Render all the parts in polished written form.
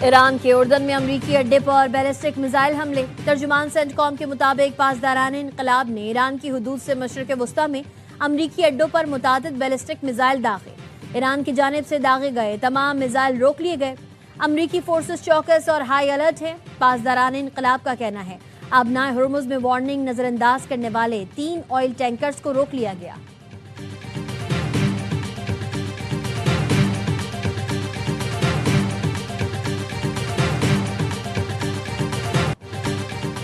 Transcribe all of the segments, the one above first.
Iran के उर्दन में अमरीकी अड्डे पर बैलिस्टिक मिसाइल हमले। तर्जुमान सेंटकॉम के मुताबिक पासदारान इनकलाब ने ईरान की हुदूद से मशरिक वस्ता में अमरीकी अड्डों पर मुतादिद बैलिस्टिक मिसाइल दागे। ईरान की जानिब से दागे गए तमाम मिसाइल रोक लिए गए। अमरीकी फोर्सेस चौकस और हाई अलर्ट है। पासदारान इनकलाब का कहना है आबनाए हुर्मुज में वार्निंग नजरअंदाज करने वाले 3 ऑयल टैंकर्स को रोक लिया गया।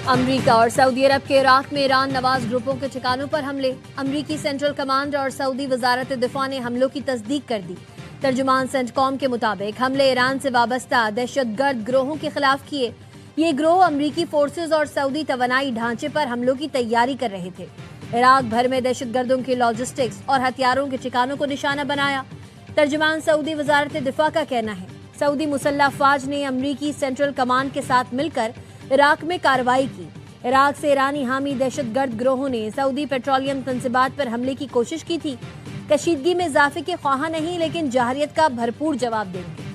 अमरीका और सऊदी अरब के इराक में ईरान नवाज ग्रुपों के ठिकानों पर हमले। अमरीकी सेंट्रल कमांड और सऊदी वजारत दिफा ने हमलों की तस्दीक कर दी। तर्जुमान सेंटकॉम के मुताबिक हमले ईरान से वाबस्ता दहशतगर्द गिरोहों के खिलाफ किए। ये गिरोह अमरीकी फोर्सेज और सऊदी तवानाई ढांचे पर हमलों की तैयारी कर रहे थे। इराक भर में दहशतगर्दों के लॉजिस्टिक्स और हथियारों के ठिकानों को निशाना बनाया। तर्जुमान सऊदी वजारत दिफा का कहना है सऊदी मुसल्लह अफवाज ने अमरीकी सेंट्रल कमांड के साथ मिलकर इराक में कार्रवाई की। इराक से ईरानी हामी दहशतगर्द गिरोहों ने सऊदी पेट्रोलियम तंसीबात पर हमले की कोशिश की थी। कशीदगी में इजाफे के ख्वाह नहीं, लेकिन जाहरियत का भरपूर जवाब देंगे।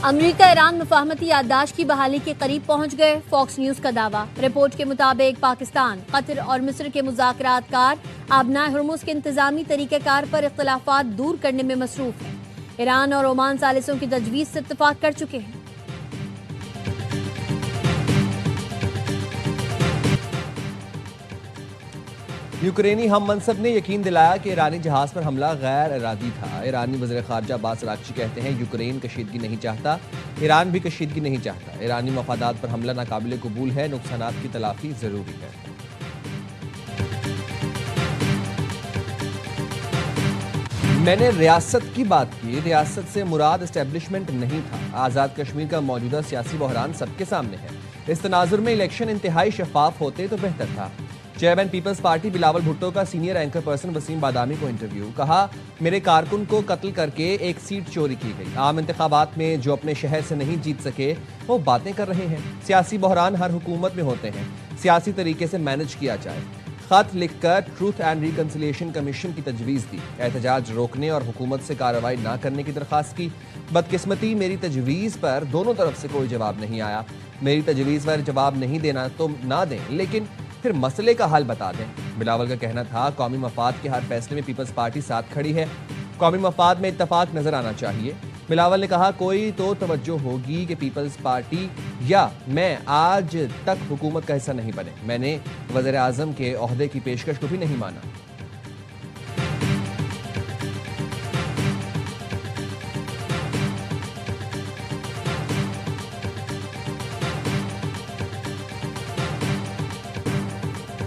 अमरीका ईरान मुफाहमती याददाश्त की बहाली के करीब पहुंच गए। फॉक्स न्यूज का दावा। रिपोर्ट के मुताबिक पाकिस्तान, कतर और मिस्र के मुज़ाकरातकार आबनाए हुर्मुज के इंतजामी तरीक़ेकार पर इख्तिलाफात दूर करने में मसरूफ हैं। ईरान और ओमान सालिसों की तजवीज़ से इत्तफाक कर चुके हैं। यूक्रेनी हम मनसब ने यकीन दिलाया कि ईरानी जहाज पर हमला गैर इरादी था। ईरानी वज़ीर ख़ारजा अब्बास अराग़ची कहते हैं यूक्रेन कशीदगी नहीं चाहता, ईरान भी कशीदगी नहीं चाहता। ईरानी मफादात पर हमला नाकाबिले कबूल है, नुकसानात की तलाफी ज़रूरी है। मैंने रियासत की बात की। रियासत से मुराद एस्टेब्लिशमेंट नहीं था। आज़ाद कश्मीर का मौजूदा सियासी बहरान सबके सामने है। इस तनाजुर में इलेक्शन इंतहाई शफाफ होते तो बेहतर था। Chairman Peoples Party Bilawal Bhutto का senior anchor person Waseem Badami को इंटरव्यू। कहा मेरे कारकुन को कत्ल करके एक सीट चोरी की गई। आम इंतखाबात में जो अपने शहर से नहीं जीत सके वो बातें कर रहे हैं। सियासी बहरान हर हुकूमत में होते हैं, सियासी तरीके से मैनेज किया जाए। खत लिखकर ट्रूथ एंड रिकंसिलिएशन कमीशन की तजवीज़ दी। एहतजाज रोकने और हुकूमत से कार्रवाई ना करने की दरख्वास्त की। बदकिस्मती मेरी तजवीज़ पर दोनों तरफ से कोई जवाब नहीं आया। मेरी तजवीज़ पर जवाब नहीं देना तो ना दें, लेकिन फिर मसले का हल बता दें। बिलावल का कहना था कौमी मफाद के हर फैसले में पीपल्स पार्टी साथ खड़ी है। कौमी मफाद में इत्तफाक नजर आना चाहिए। बिलावल ने कहा कोई तो तवज्जो होगी कि पीपल्स पार्टी या मैं आज तक हुकूमत का हिस्सा नहीं बने। मैंने वज़ीर आज़म के ओहदे की पेशकश को भी नहीं माना।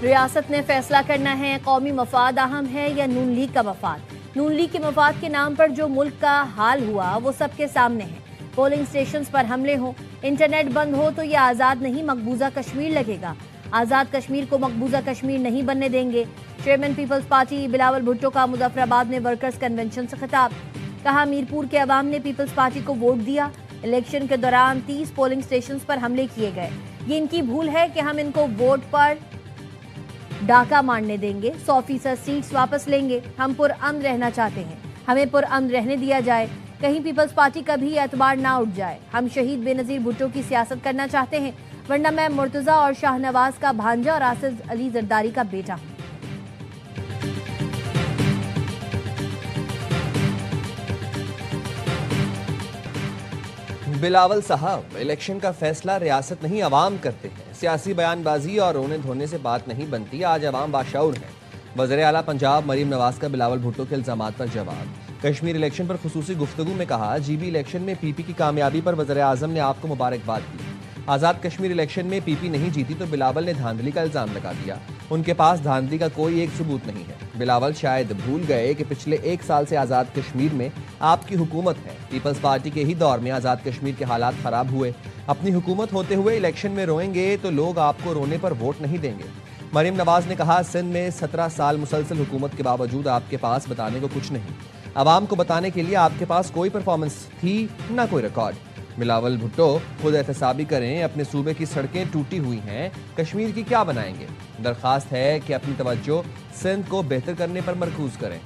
रियासत ने फैसला करना है कौमी मफाद अहम है या नून लीग का मफाद। नून लीग के मफाद के नाम पर जो मुल्क का हाल हुआ वो सबके सामने है। पोलिंग स्टेशंस पर हमले हों, इंटरनेट बंद हो तो ये आज़ाद नहीं मकबूजा कश्मीर लगेगा। आज़ाद कश्मीर को मकबूजा कश्मीर नहीं बनने देंगे। Chairman Peoples Party Bilawal Bhutto का मुजफ्फराबाद में वर्कर्स कन्वेंशन से खिताब। कहा मीरपुर के अवाम ने पीपल्स पार्टी को वोट दिया। इलेक्शन के दौरान 30 पोलिंग स्टेशन पर हमले किए गए। ये इनकी भूल है कि हम इनको वोट पर डाका मारने देंगे। 100% सीट्स वापस लेंगे। हम पुरअमन रहना चाहते हैं, हमें पुरअमन रहने दिया जाए। कहीं पीपल्स पार्टी का भी एतबार ना उठ जाए। हम शहीद बेनज़ीर भुट्टो की सियासत करना चाहते हैं, वरना मैं मुर्तज़ा और शाहनवाज का भांजा और आसिफ अली जरदारी का बेटा हूँ। बिलावल साहब, इलेक्शन का फैसला रियासत नहीं अवाम करते हैं। सियासी बयानबाजी और रोने धोने से बात नहीं बनती। आज अवाम बाशऊर है। वज़ीर आला पंजाब मरीम नवाज का बिलावल भुट्टो के इल्ज़ामात पर जवाब। कश्मीर इलेक्शन पर खुसूसी गुफ्तगू में कहा जीबी इलेक्शन में पीपी की कामयाबी पर वज़ीर आज़म ने आपको मुबारकबाद दी। आज़ाद कश्मीर इलेक्शन में पीपी नहीं जीती तो बिलावल ने धांधली का इल्ज़ाम लगा दिया। उनके पास धांधली का कोई एक सबूत नहीं है। बिलावल शायद भूल गए कि पिछले 1 साल से आज़ाद कश्मीर में आपकी हुकूमत है। पीपल्स पार्टी के ही दौर में आज़ाद कश्मीर के हालात ख़राब हुए। अपनी हुकूमत होते हुए इलेक्शन में रोएंगे तो लोग आपको रोने पर वोट नहीं देंगे। मरीम नवाज ने कहा सिंध में 17 साल मुसलसल हुकूमत के बावजूद आपके पास बताने को कुछ नहीं। आवाम को बताने के लिए आपके पास कोई परफॉर्मेंस थी ना कोई रिकॉर्ड। बिलावल भुट्टो खुद एहतसाबी करें। अपने सूबे की सड़कें टूटी हुई हैं, कश्मीर की क्या बनाएंगे। दरख्वास्त है कि अपनी तवज्जो सिंध को बेहतर करने पर मरकूज करें।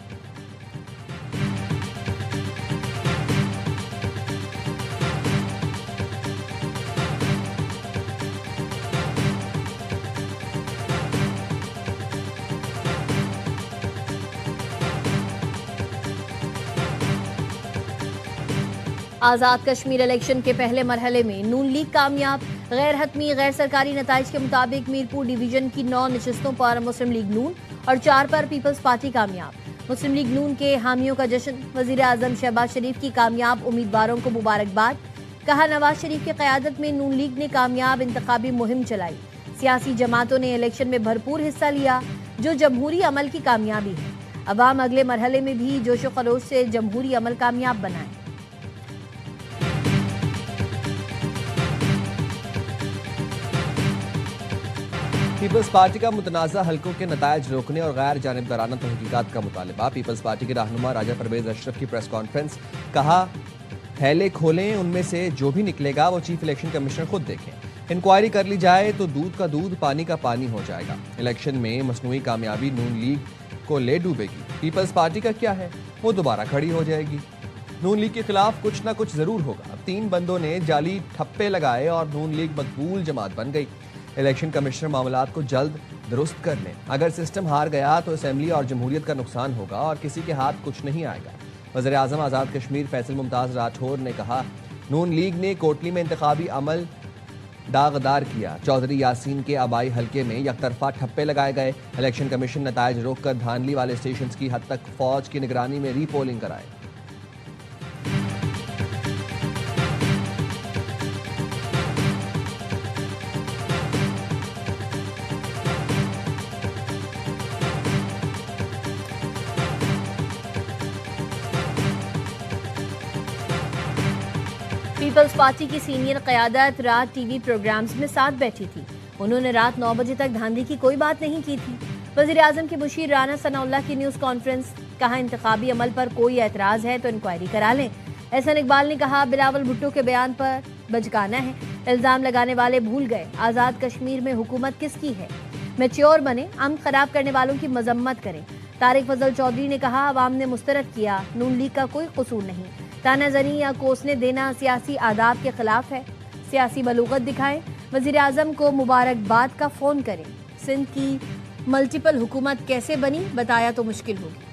आज़ाद कश्मीर इलेक्शन के पहले मरहले में नून लीग कामयाब। गैर हतमी गैर सरकारी नताइज के मुताबिक मीरपुर डिवीजन की 9 नशिस्तों पर मुस्लिम लीग नून और 4 पर पीपल्स पार्टी कामयाब। मुस्लिम लीग नून के हामियों का जश्न। वजीर आजम शहबाज शरीफ की कामयाब उम्मीदवारों को मुबारकबाद। कहा, नवाज शरीफ की क़यादत में नून लीग ने कामयाब इंतखाबी मुहिम चलाई। सियासी जमातों ने इलेक्शन में भरपूर हिस्सा लिया, जो जमहूरी अमल की कामयाबी है। अवाम अगले मरहले में भी जोशो खरोश से जमहूरी अमल कामयाब बनाए। पीपल्स पार्टी का मुतनाज़ा हलकों के नतायज रोकने और गैर जानिबदाराना तहकीकात का मुतालबा। पीपल्स पार्टी के रहनुमा राजा परवेज अशरफ की प्रेस कॉन्फ्रेंस। कहा, हैले खोलें, उनमें से जो भी निकलेगा वो चीफ इलेक्शन कमिश्नर खुद देखें। इंक्वायरी कर ली जाए तो दूध का दूध पानी का पानी हो जाएगा। इलेक्शन में मसनूई कामयाबी नून लीग को ले डूबेगी। पीपल्स पार्टी का क्या है, वो दोबारा खड़ी हो जाएगी। नून लीग के खिलाफ कुछ ना कुछ जरूर होगा। 3 बंदों ने जाली ठप्पे लगाए और नून लीग मकबूल जमात बन गई। इलेक्शन कमिश्नर मामलात को जल्द दुरुस्त कर लें। अगर सिस्टम हार गया तो असेंबली और जमहूरियत का नुकसान होगा और किसी के हाथ कुछ नहीं आएगा। वज़ीर आज़म आज़ाद कश्मीर फैसल मुमताज़ राठौर ने कहा, नून लीग ने कोटली में इंतखाबी अमल दागदार किया। चौधरी यासीन के आबाई हलके में यकतरफा ठप्पे लगाए गए। इलेक्शन कमीशन नतायज रोककर धानली वाले स्टेशन की हद तक फौज की निगरानी में रीपोलिंग कराए। पीपल्स पार्टी की सीनियर क़यादत रात टीवी प्रोग्राम्स में साथ बैठी थी। उन्होंने रात 9 बजे तक धांधली की कोई बात नहीं की थी। वज़ीर आज़म के मुशीर राना सनाउल्लाह की न्यूज़ कॉन्फ्रेंस। कहा, इंतखाबी अमल पर कोई एतराज़ है तो इंक्वायरी करा लें। एहसन इकबाल ने कहा, बिलावल भुट्टो के बयान पर बचकाना है। इल्ज़ाम लगाने वाले भूल गए आज़ाद कश्मीर में हुकूमत किसकी है। मैच्योर बने, अमन खराब करने वालों की मजम्मत करें। तारिक फजल चौधरी ने कहा, अवाम ने मुस्तरद किया, नून लीग का कोई कसूर नहीं। तानाजनी या कोसने देना सियासी आदाब के खिलाफ है। सियासी बलूगत दिखाएं। वज़ीर आज़म को मुबारकबाद का फ़ोन करें। सिंध की मल्टीपल हुकूमत कैसे बनी, बताया तो मुश्किल होगी।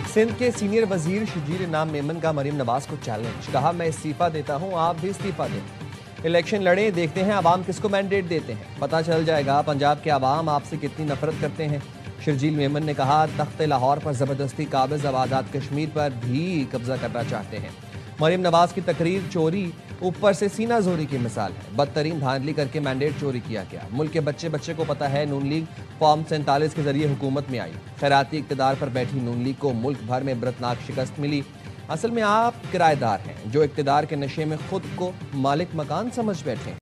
सिंध के सीनियर वजीर शजीर इनाम मेमन का मरीम नवाज को चैलेंज। कहा, मैं इस्तीफा देता हूं, आप भी इस्तीफा दें। इलेक्शन लड़ें, देखते हैं आवाम किसको मैंडेट देते हैं। पता चल जाएगा पंजाब के आवाम आपसे कितनी नफरत करते हैं। शर्जील मेमन ने कहा, तख्ते लाहौर पर जबरदस्ती काबिज अब आज़ाद कश्मीर पर भी कब्जा करना चाहते हैं। मरीम नवाज की तकरीर चोरी ऊपर से सीना जोरी की मिसाल है। बदतरीन धांधली करके मैंडेट चोरी किया गया। मुल्क के बच्चे बच्चे को पता है नून लीग फॉर्म 47 के जरिए हुकूमत में आई। खैराती इक़्तिदार पर बैठी नून लीग को मुल्क भर में इबरतनाक शिकस्त मिली। असल में आप किराएदार हैं जो इक़्तिदार के नशे में खुद को मालिक मकान समझ बैठे हैं।